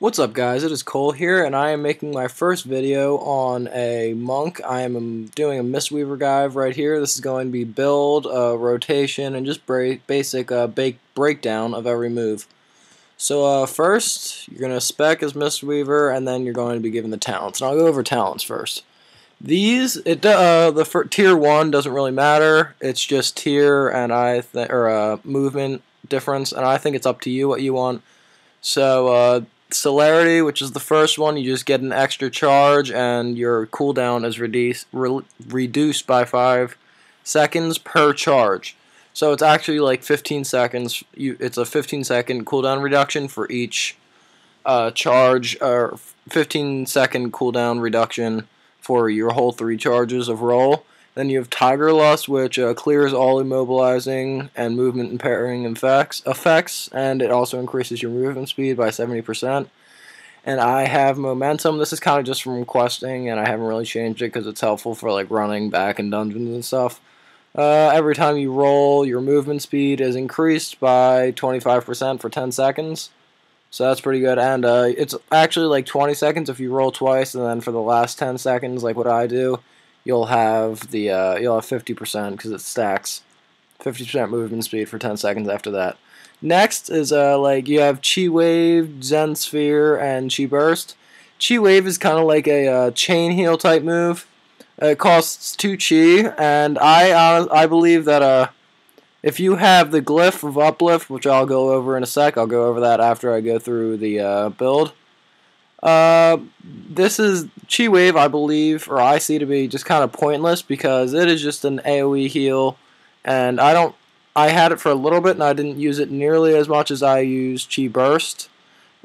What's up guys, it is Cole here and I am making my first video on a monk. I am doing a Mistweaver dive right here. This is going to be build, rotation, and just basic breakdown of every move. So first, you're going to spec as Mistweaver and then you're going to be given the talents. And I'll go over talents first. These, tier 1 doesn't really matter. It's just tier and movement difference, and I think it's up to you what you want. So celerity, which is the first one, you just get an extra charge and your cooldown is reduced by 5 seconds per charge. So it's actually like 15 seconds. It's a 15-second cooldown reduction for each charge, or 15-second cooldown reduction for your whole 3 charges of roll. Then you have Tiger Lust, which clears all immobilizing and movement impairing effects, and it also increases your movement speed by 70%. And I have Momentum. This is kind of just from questing, and I haven't really changed it because it's helpful for like running back in dungeons and stuff. Every time you roll, your movement speed is increased by 25% for 10 seconds. So that's pretty good, and it's actually like 20 seconds if you roll twice, and then for the last 10 seconds, like what I do, you'll have 50% because it stacks 50% movement speed for 10 seconds after that. Next is like you have Chi Wave, Zen Sphere, and Chi Burst. Chi Wave is kind of like a chain heal type move. It costs 2 Chi, and I believe that if you have the Glyph of Uplift, which I'll go over in a sec, I'll go over that after I go through the build. This is Chi Wave, I believe, or I see to be just kind of pointless because it is just an AoE heal, and I had it for a little bit and I didn't use it nearly as much as I use Chi Burst.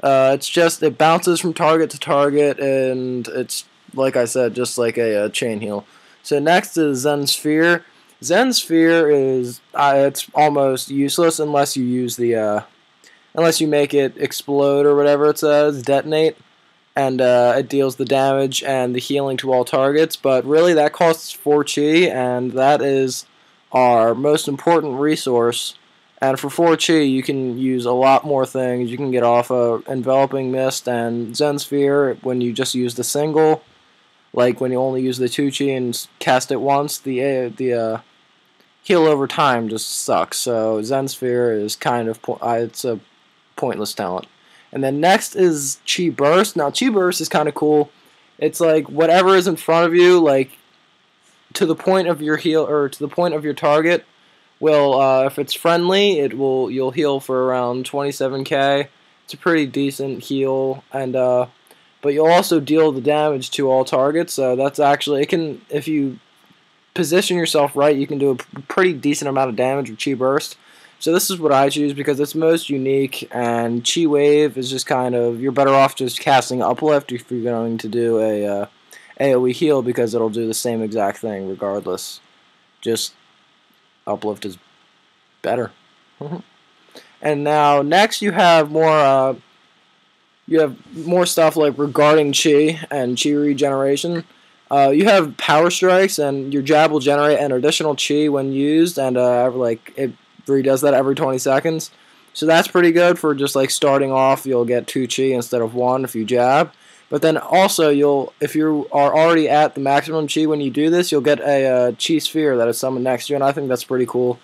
It's just, it bounces from target to target, and it's, like I said, just like a chain heal. So next is Zen Sphere. Zen Sphere is, it's almost useless unless you use unless you make it explode or whatever it says, detonate. And it deals the damage and the healing to all targets, but really that costs 4 Chi, and that is our most important resource. And for 4 Chi, you can use a lot more things. You can get off Enveloping Mist and Zen Sphere when you just use the single, like when you only use the 2 Chi and cast it once. The heal over time just sucks. So Zen Sphere is kind of it's a pointless talent. And then next is Chi Burst. Now Chi Burst is kind of cool. It's like whatever is in front of you, like to the point of your heal or to the point of your target, will if it's friendly, you'll heal for around 27k. It's a pretty decent heal, and but you'll also deal the damage to all targets. So that's actually, it can, if you position yourself right, you can do a pretty decent amount of damage with Chi Burst. So this is what I choose because it's most unique, and Chi Wave is just kind of, you're better off just casting Uplift if you're going to do a AoE heal, because it'll do the same exact thing regardless. Just Uplift is better. And now next you have more stuff like regarding Chi and Chi regeneration. You have Power Strikes, and your jab will generate an additional Chi when used, and it redoes that every 20 seconds. So that's pretty good for just like starting off. You'll get 2 Chi instead of 1 if you jab. But then also, if you are already at the maximum Chi when you do this, you'll get a Chi Sphere that is summoned next to you, and I think that's pretty cool.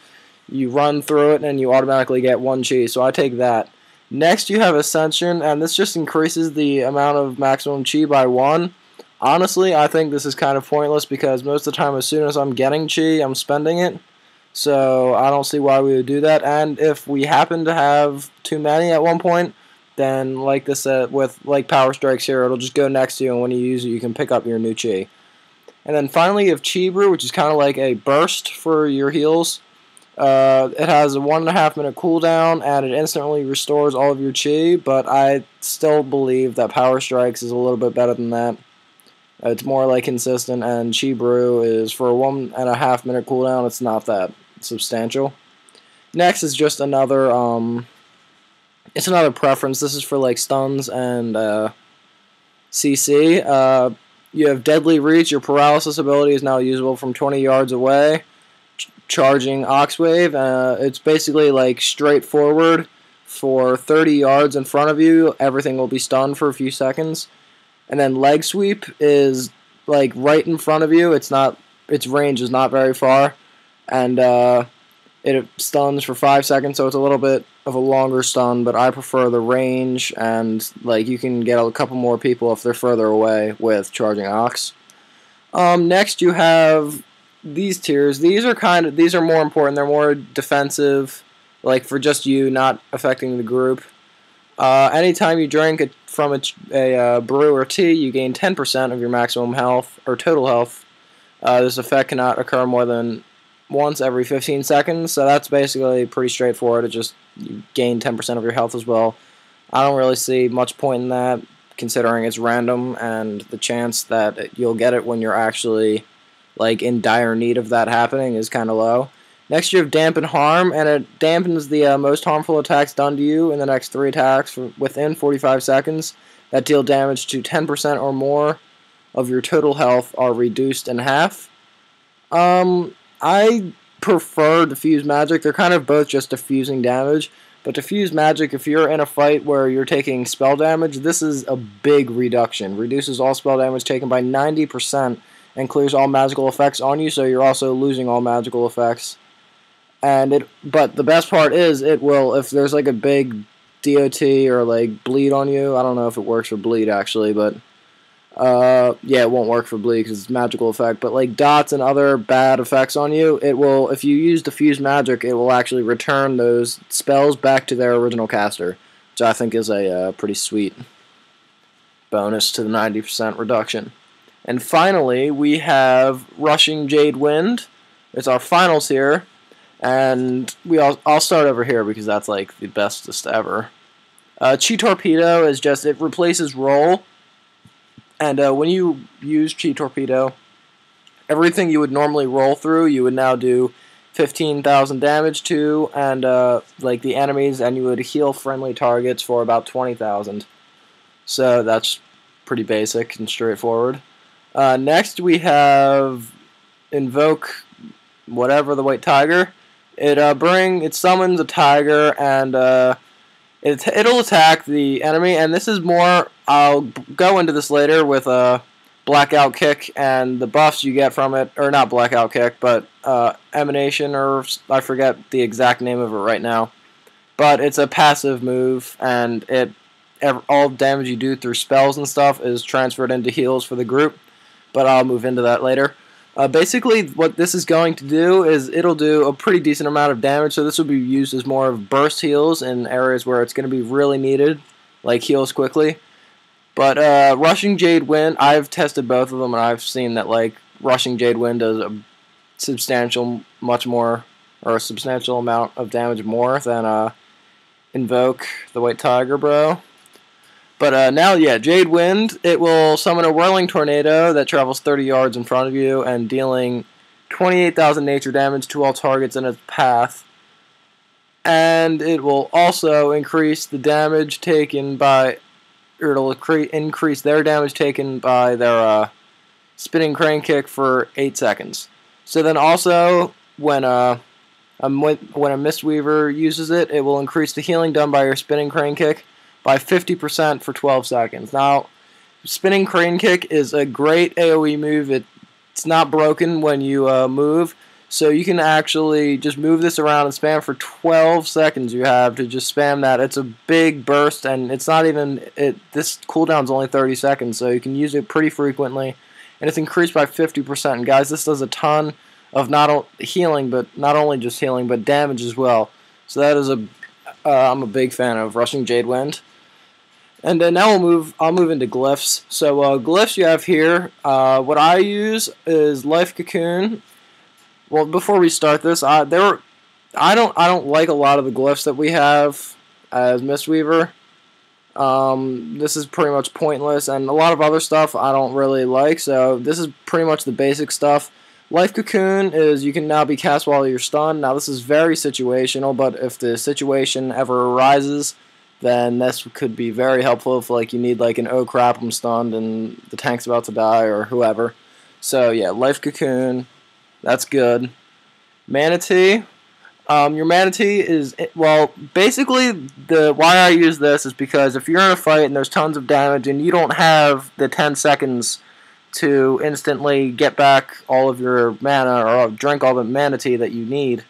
You run through it and you automatically get 1 Chi, so I take that. Next you have Ascension, and this just increases the amount of maximum Chi by 1. Honestly, I think this is kind of pointless because most of the time as soon as I'm getting Chi, I'm spending it. So I don't see why we would do that. And if we happen to have too many at one point, then like this with like Power Strikes here, it'll just go next to you, and when you use it, you can pick up your new Chi. And then finally you have Chi Brew, which is kind of like a burst for your heals. It has a 1.5 minute cooldown, and it instantly restores all of your Chi, but I still believe that Power Strikes is a little bit better than that. It's more like consistent, and Chi Brew is for a 1.5 minute cooldown. It's not that substantial. Next is just another it's another preference. This is for like stuns and CC. You have Deadly Reach. Your paralysis ability is now usable from 20 yards away. Charging Ox Wave. It's basically like straightforward for 30 yards in front of you, everything will be stunned for a few seconds. And then leg sweep is like right in front of you. Its range is not very far, and it stuns for 5 seconds, so it's a little bit of a longer stun. But I prefer the range, and like you can get a couple more people if they're further away with charging Ox. Next you have these tiers. These are more important. They're more defensive, like for just you, not affecting the group. Anytime you drink from a brew or tea, you gain 10% of your maximum health or total health. This effect cannot occur more than once every 15 seconds, so that's basically pretty straightforward. It just you gain 10% of your health as well. I don't really see much point in that, considering it's random and the chance that you'll get it when you're actually like in dire need of that happening is kind of low. Next you have Dampen Harm, and it dampens the most harmful attacks done to you in the next 3 attacks within 45 seconds that deal damage to 10% or more of your total health are reduced in half. I prefer Diffuse Magic. They're kind of both just diffusing damage, but Diffuse Magic, if you're in a fight where you're taking spell damage, this is a big reduction. Reduces all spell damage taken by 90% and clears all magical effects on you, so you're also losing all magical effects. But the best part is it will, if there's like a big DOT or like bleed on you, I don't know if it works for bleed actually, but yeah, it won't work for bleed because it's a magical effect, but like dots and other bad effects on you, it will, if you use Diffuse Magic, it will actually return those spells back to their original caster, which I think is a pretty sweet bonus to the 90% reduction. And finally, we have Rushing Jade Wind. It's our finals here. And I'll start over here because that's like the bestest ever. Chi Torpedo is just, it replaces roll. And when you use Chi Torpedo, everything you would normally roll through, you would now do 15,000 damage to, and like the enemies, and you would heal friendly targets for about 20,000. So that's pretty basic and straightforward. Next we Invoke whatever, the White Tiger. It summons a tiger, and it'll attack the enemy, and this is more, I'll go into this later with a Blackout Kick and the buffs you get from it, or not Blackout Kick, but Emanation, or I forget the exact name of it right now. But it's a passive move, and all damage you do through spells and stuff is transferred into heals for the group, but I'll move into that later. Basically, what this is going to do is it'll do a pretty decent amount of damage, so this will be used as more of burst heals in areas where it's going to be really needed, like heals quickly. But Rushing Jade Wind, I've tested both of them, and I've seen that like Rushing Jade Wind does a substantial amount of damage more than Invoke, the White Tiger, bro. But now, yeah, Jade Wind, it will summon a Whirling Tornado that travels 30 yards in front of you and dealing 28,000 nature damage to all targets in its path. And it will also increase the damage taken by, or it'll increase their damage taken by their Spinning Crane Kick for 8 seconds. So then also, when a Mistweaver uses it, it will increase the healing done by your Spinning Crane Kick by 50% for 12 seconds. Now, Spinning Crane Kick is a great AoE move. It's not broken when you move, so you can actually just move this around and spam for 12 seconds. You have to just spam that. It's a big burst, and it's not even, this cooldown is only 30 seconds, so you can use it pretty frequently, and it's increased by 50%. And guys, this does a ton of not only just healing, but damage as well. So that is I'm a big fan of Rushing Jade Wind. And now I'll move into Glyphs. So Glyphs you have here. What I use is Life Cocoon. Well, before we start this, I don't like a lot of the Glyphs that we have as Mistweaver. This is pretty much pointless, and a lot of other stuff I don't really like. So this is pretty much the basic stuff. Life Cocoon is you can now be cast while you're stunned. Now this is very situational, but if the situation ever arises, then this could be very helpful if like you need like an oh crap I'm stunned and the tank's about to die or whoever. So yeah, Life Cocoon, that's good. Manatee, Your Manatee is, well, basically the why I use this is because if you're in a fight and there's tons of damage and you don't have the 10 seconds to instantly get back all of your mana or drink all the Manatee that you need,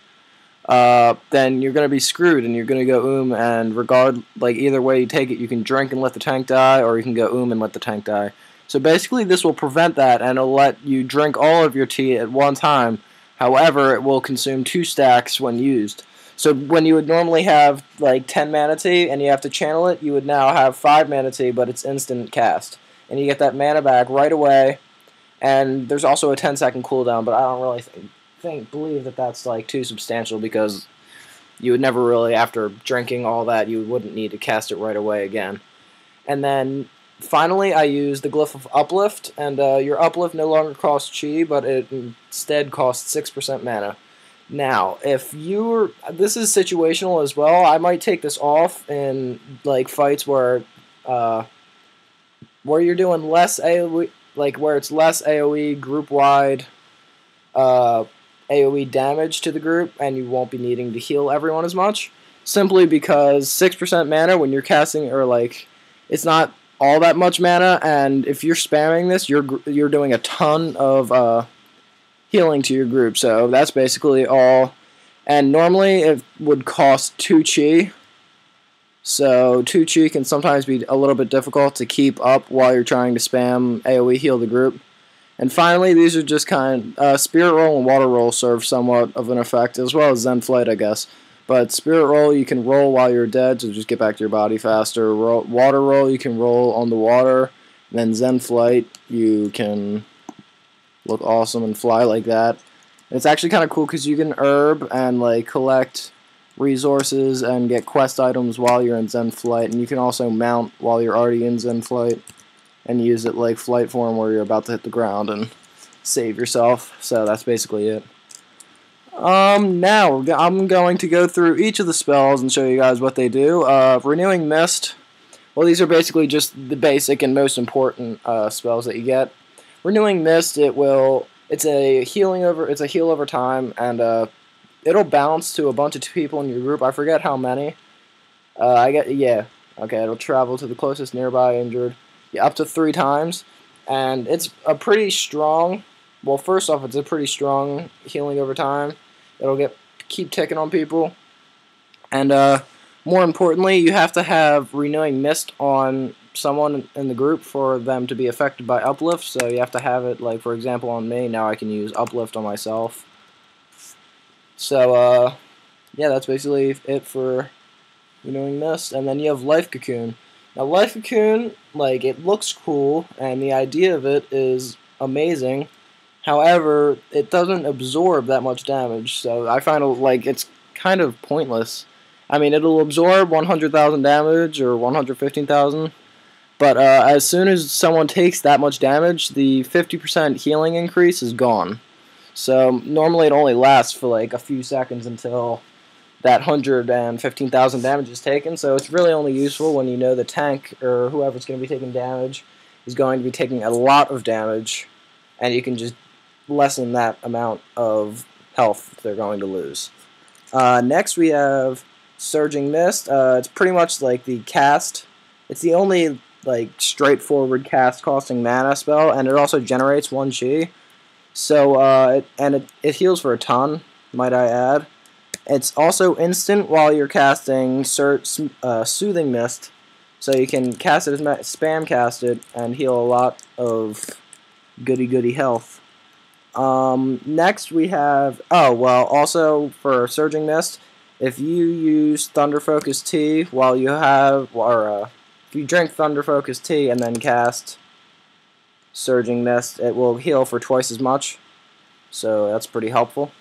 then you're going to be screwed and you're going to go and like either way you take it, you can drink and let the tank die, or you can go and let the tank die. So basically this will prevent that, and it'll let you drink all of your tea at one time. However, it will consume 2 stacks when used. So when you would normally have like 10 Manatee and you have to channel it, you would now have 5 Manatee, but it's instant cast. And you get that mana back right away, and there's also a 10-second cooldown, but I don't really believe that that's like too substantial, because you would never really, after drinking all that, you wouldn't need to cast it right away again. And then finally I use the Glyph of Uplift, and your Uplift no longer costs chi, but it instead costs 6% mana. Now, if this is situational as well, I might take this off in like fights where you're doing less AoE, like where it's less AoE group-wide AoE damage to the group, and you won't be needing to heal everyone as much, simply because 6% mana when you're casting, or like, it's not all that much mana, and if you're spamming this, you're doing a ton of healing to your group. So that's basically all. And normally it would cost 2 chi. So 2 chi can sometimes be a little bit difficult to keep up while you're trying to spam AoE heal the group. And finally, these are just Spirit Roll and Water Roll serve somewhat of an effect, as well as Zen Flight, I guess. But Spirit Roll, you can roll while you're dead, so just get back to your body faster. Water Roll, you can roll on the water. And then Zen Flight, you can look awesome and fly like that. And it's actually kind of cool because you can herb and like collect resources and get quest items while you're in Zen Flight. And you can also mount while you're already in Zen Flight and use it like flight form where you're about to hit the ground and save yourself. So that's basically it. Now I'm going to go through each of the spells and show you guys what they do. Renewing Mist. Well, these are basically just the basic and most important spells that you get. Renewing Mist, it's a heal over time, and it'll bounce to a bunch of people in your group. I forget how many. Okay, it'll travel to the closest nearby injured, up to 3 times, and it's a pretty strong. Well, first off, it's a pretty strong healing over time. It'll keep ticking on people. And more importantly, you have to have Renewing Mist on someone in the group for them to be affected by Uplift. So you have to have it, like, for example, on me. Now I can use Uplift on myself. So, yeah, that's basically it for Renewing Mist. And then you have Life Cocoon. Now, Life Cocoon, like, it looks cool, and the idea of it is amazing. However, it doesn't absorb that much damage, so I find it's kind of pointless. I mean, it'll absorb 100,000 damage or 115,000, but as soon as someone takes that much damage, the 50% healing increase is gone. So normally it only lasts for like a few seconds until that 115,000 damage is taken, so it's really only useful when you know the tank or whoever's going to be taking damage is going to be taking a lot of damage, and you can just lessen that amount of health they're going to lose. Next we have Surging Mist. It's pretty much like the cast. It's the only like straightforward cast costing mana spell, and it also generates 1 chi. So it heals for a ton, might I add. It's also instant while you're casting Soothing Mist, so you can cast it spam cast it and heal a lot of goody health. Next we have, also for Surging Mist, if you use Thunder Focus Tea while you have, if you drink Thunder Focus Tea and then cast Surging Mist, it will heal for twice as much, so that's pretty helpful.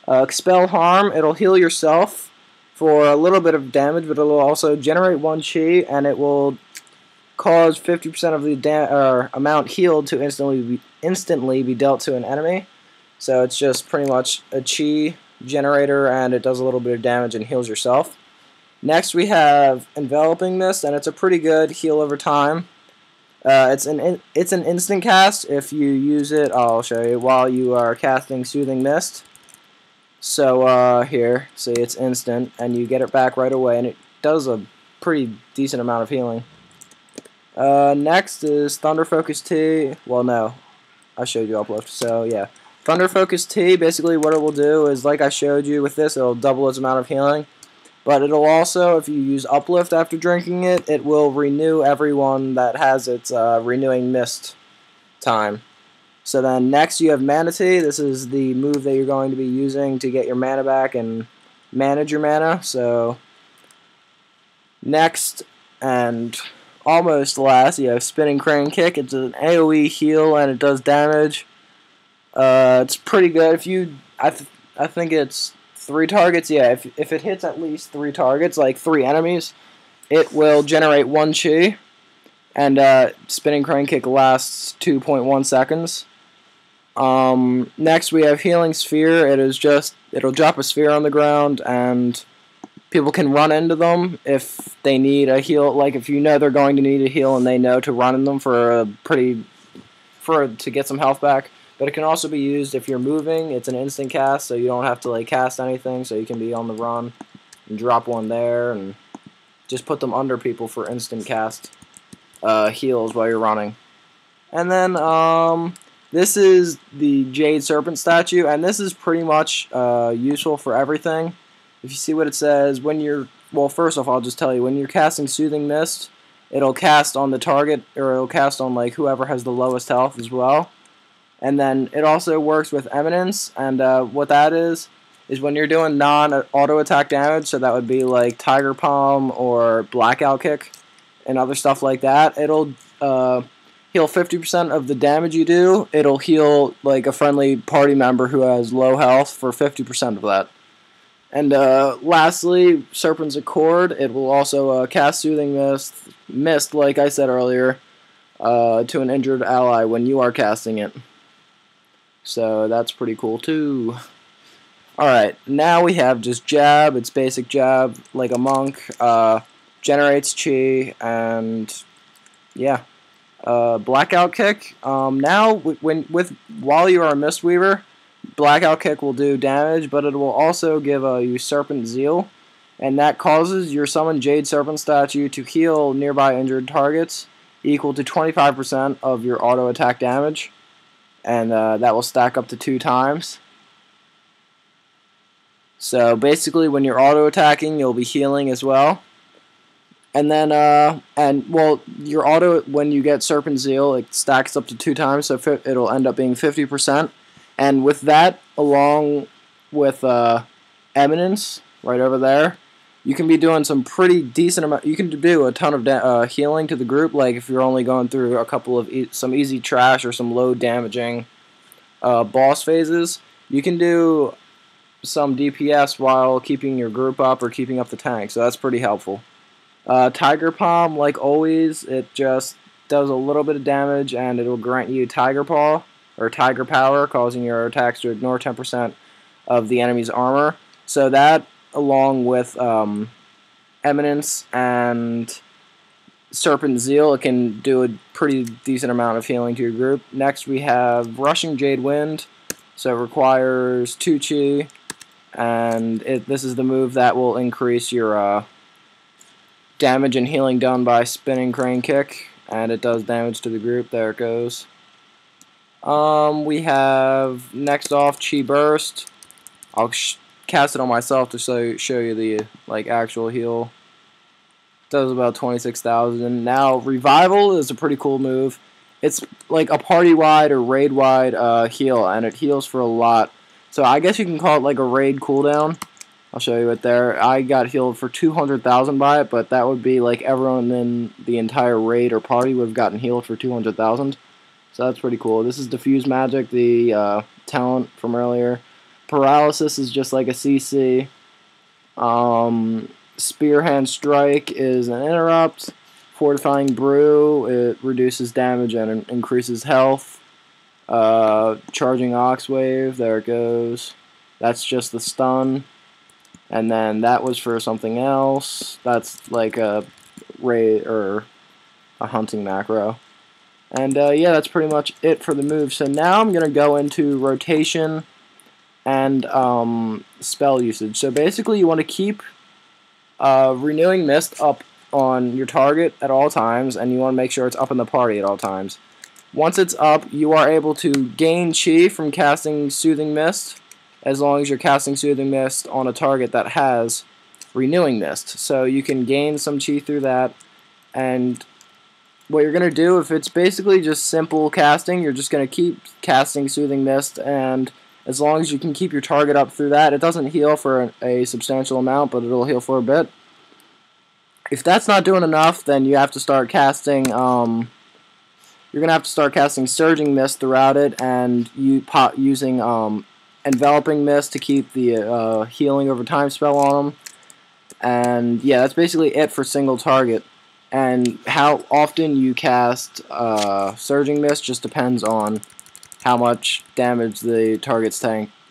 Expel Harm, it'll heal yourself for a little bit of damage, but it'll also generate 1 chi, and it will cause 50% of the amount healed to instantly be dealt to an enemy. So it's just pretty much a chi generator, and it does a little bit of damage and heals yourself. Next we have Enveloping Mist, and it's a pretty good heal over time. It's an instant cast if you use it, I'll show you, while you are casting Soothing Mist. So here, see, it's instant, and you get it back right away, and it does a pretty decent amount of healing. Next is Thunder Focus T. Well, no, I showed you Uplift, so yeah. Thunder Focus T, basically what it will do is, like I showed you with this, it'll double its amount of healing. But it'll also, if you use Uplift after drinking it, it will renew everyone that has its renewing mist time. So then next you have Manatee. This is the move that you're going to be using to get your mana back and manage your mana. So next and almost last, you have Spinning Crane Kick. It's an AoE heal and it does damage. It's pretty good. If you, I think it's 3 targets. Yeah, if it hits at least 3 targets, like 3 enemies, it will generate 1 chi. And Spinning Crane Kick lasts 2.1 seconds. Next we have Healing Sphere. It'll drop a sphere on the ground, and people can run into them if they need a heal. Like if you know they're going to need a heal, and they know to run in them to get some health back. But it can also be used if you're moving. It's an instant cast, so you don't have to like cast anything. So you can be on the run and drop one there, and just put them under people for instant cast heals while you're running. And then this is the Jade Serpent statue, and this is pretty much useful for everything. If you see what it says, well, first off, I'll just tell you, when you're casting Soothing Mist, it'll cast on the target, or it'll cast on like whoever has the lowest health as well. And then it also works with Eminence, and what that is when you're doing non-auto attack damage, so that would be like Tiger Palm or Blackout Kick and other stuff like that, it'll heal 50% of the damage you do. It'll heal like a friendly party member who has low health for 50% of that. And lastly, Serpent's Accord. It will also cast Soothing Mist, like I said earlier, to an injured ally when you are casting it. So that's pretty cool too. Alright, now we have just Jab. It's basic Jab, like a monk. Generates chi, and yeah. Blackout Kick. Now, while you are a Mistweaver, Blackout Kick will do damage, but it will also give you Serpent Zeal, and that causes your summoned Jade Serpent statue to heal nearby injured targets equal to 25% of your auto attack damage, and that will stack up to 2 times. So basically, when you're auto attacking, you'll be healing as well. And then, well, your auto, when you get Serpent Zeal, it stacks up to 2 times, so it'll end up being 50%. And with that, along with Eminence, right over there, you can be doing some pretty decent amount. You can do a ton of healing to the group, like if you're only going through a couple of some easy trash or some low damaging boss phases. You can do some DPS while keeping your group up or keeping up the tank, so that's pretty helpful. Tiger Palm, like always, it just does a little bit of damage, and it'll grant you Tiger Paw, or Tiger Power, causing your attacks to ignore 10% of the enemy's armor. So that, along with Eminence and Serpent Zeal, it can do a pretty decent amount of healing to your group. Next we have Rushing Jade Wind, so it requires 2 chi, and this is the move that will increase your damage and healing done by Spinning Crane Kick, and it does damage to the group. There it goes. We have next off Chi Burst. I'll cast it on myself to show you the actual heal. It does about 26,000. Now Revival is a pretty cool move. It's like a party-wide or raid-wide heal, and it heals for a lot. So I guess you can call it like a raid cooldown. I'll show you it there. I got healed for 200,000 by it, but that would be like everyone in the entire raid or party would have gotten healed for 200,000. So that's pretty cool. This is Diffuse Magic, the talent from earlier. Paralysis is just like a CC. Spearhand Strike is an interrupt. Fortifying Brew, it reduces damage and increases health. Charging Oxwave, there it goes. That's just the stun. And then that was for something else. That's like a raid or a hunting macro. And yeah, that's pretty much it for the move. So now I'm going to go into rotation. and spell usage. So basically you want to keep Renewing Mist up on your target at all times, and you want to make sure it's up in the party at all times. Once it's up, you are able to gain chi from casting Soothing Mist, as long as you're casting Soothing Mist on a target that has Renewing Mist. So you can gain some chi through that, and what you're going to do, if it's basically just simple casting, you're just going to keep casting Soothing Mist, and as long as you can keep your target up through that, it doesn't heal for a substantial amount, but it'll heal for a bit. If that's not doing enough, then you have to start casting, you're going to have to start casting Surging Mist throughout it, and using Enveloping Mist to keep the healing over time spell on them. And yeah, that's basically it for single target. And how often you cast Surging Mist just depends on how much damage the target's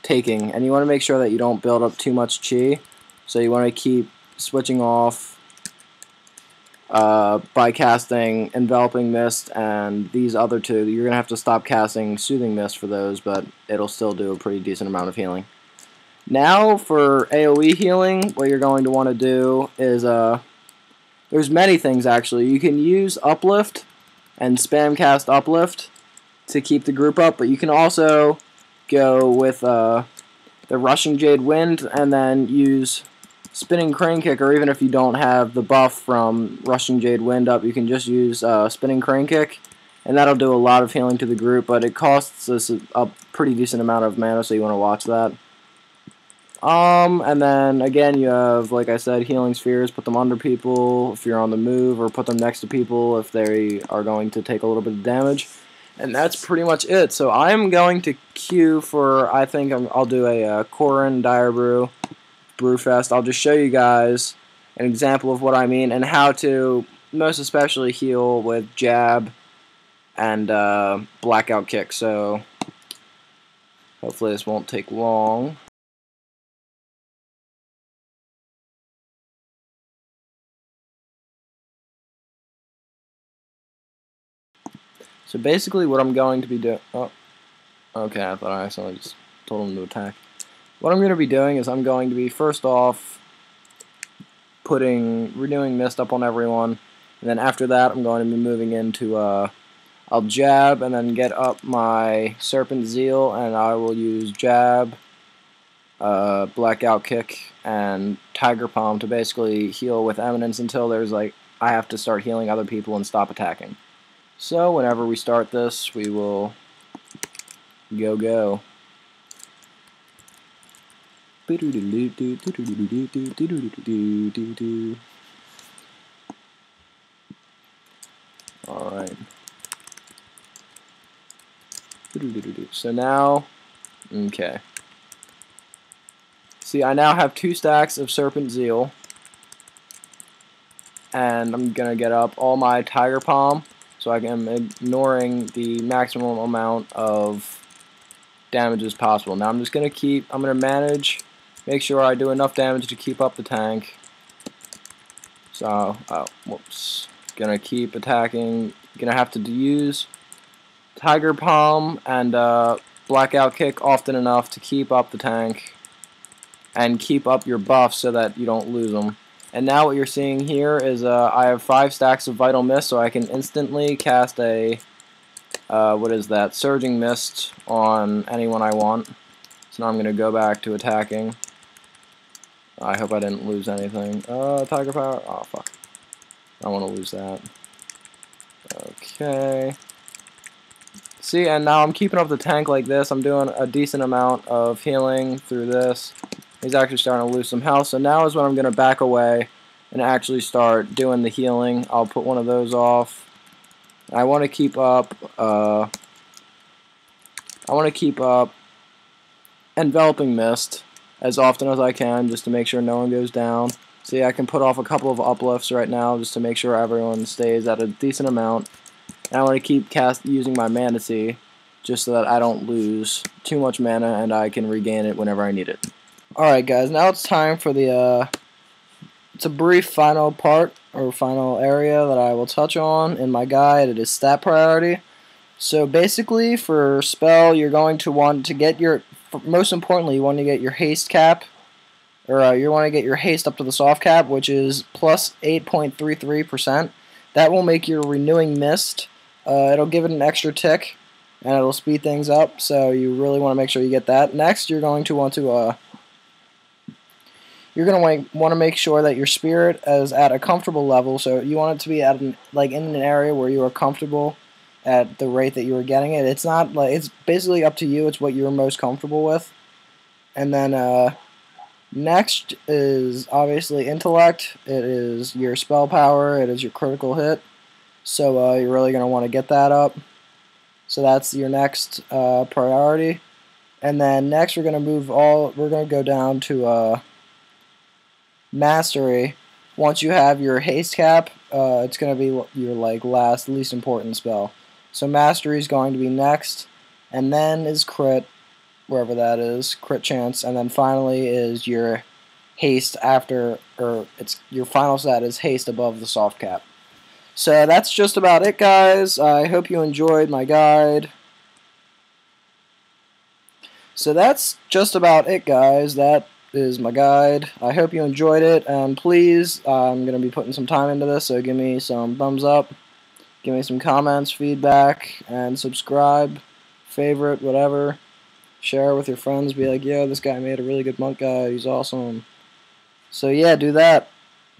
taking. And you want to make sure that you don't build up too much chi. So you want to keep switching off by casting Enveloping Mist and these other two. You're going to have to stop casting Soothing Mist for those, but it'll still do a pretty decent amount of healing. Now for AoE healing, what you're going to want to do is, there's many things actually. You can use Uplift and spam cast Uplift to keep the group up, but you can also go with the Rushing Jade Wind and then use Spinning Crane Kick, or even if you don't have the buff from Rushing Jade Wind up, you can just use Spinning Crane Kick, and that'll do a lot of healing to the group, but it costs us a pretty decent amount of mana, so you want to watch that. And then again, you have, like I said, healing spheres. Put them under people if you're on the move, or put them next to people if they are going to take a little bit of damage. And that's pretty much it. So I'm going to queue for, I think I'll do a Korin Dire Brew Brewfest. I'll just show you guys an example of what I mean and how to most especially heal with Jab and Blackout Kick. So hopefully this won't take long. So basically what I'm going to be doing... Oh, okay, I thought I accidentally just told him to attack. What I'm going to be doing is I'm going to be, first off, putting Renewing Mist up on everyone. And then after that, I'm going to be moving into... I'll Jab and then get up my Serpent Zeal, and I will use Jab, Blackout Kick, and Tiger Palm to basically heal with Eminence until there's like... I have to start healing other people and stop attacking. So whenever we start this, we will go. Alright. So now, okay. See, I now have 2 stacks of Serpent Zeal. And I'm going to get up all my Tiger Palm. So I am ignoring the maximum amount of damage as possible. Now I'm just going to manage, make sure I do enough damage to keep up the tank. So, whoops. Gonna keep attacking. Gonna have to use Tiger Palm and Blackout Kick often enough to keep up the tank and keep up your buffs so that you don't lose them. And now what you're seeing here is I have 5 stacks of Vital Mist, so I can instantly cast a, what is that, Surging Mist on anyone I want. So now I'm going to go back to attacking. I hope I didn't lose anything. Tiger Power, oh fuck. I don't want to lose that. Okay. See, and now I'm keeping up the tank like this. I'm doing a decent amount of healing through this. He's actually starting to lose some health, so now is when I'm going to back away and actually start doing the healing. I'll put one of those off. I want to keep up, Enveloping Mist as often as I can, just to make sure no one goes down. See, I can put off a couple of uplifts right now, just to make sure everyone stays at a decent amount. And I want to keep using my Manatee, just so that I don't lose too much mana and I can regain it whenever I need it. Alright guys, now it's time for the, it's a brief final part, or final area that I will touch on in my guide. It is stat priority. So basically, for spell, you're going to want to get your most importantly, you want to get your haste cap, or you want to get your haste up to the soft cap, which is plus 8.33%. That will make your renewing mist. It'll give it an extra tick, and it'll speed things up. So you really want to make sure you get that. Next, you're going to want to make sure that your spirit is at a comfortable level. So you want it to be at in an area where you are comfortable at the rate that you are getting it. It's not like, it's basically up to you. It's what you're most comfortable with. And then next is obviously intellect. It is your spell power. It is your critical hit. So you're really going to want to get that up. So that's your next priority. And then next we're going to go down to mastery. Once you have your haste cap, it's going to be your least important spell. So mastery is going to be next, and then is crit, wherever that is, crit chance, and then finally is your haste after, or it's your final stat is haste above the soft cap. So that's just about it, guys. I hope you enjoyed my guide. So that's just about it, guys. That is my guide. I hope you enjoyed it, and please, I'm going to be putting some time into this, so give me some thumbs up, give me some comments, feedback, and subscribe, favorite, whatever. Share with your friends, be like, yo, this guy made a really good monk guide, he's awesome. So yeah, do that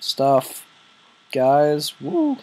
stuff, guys. Woo!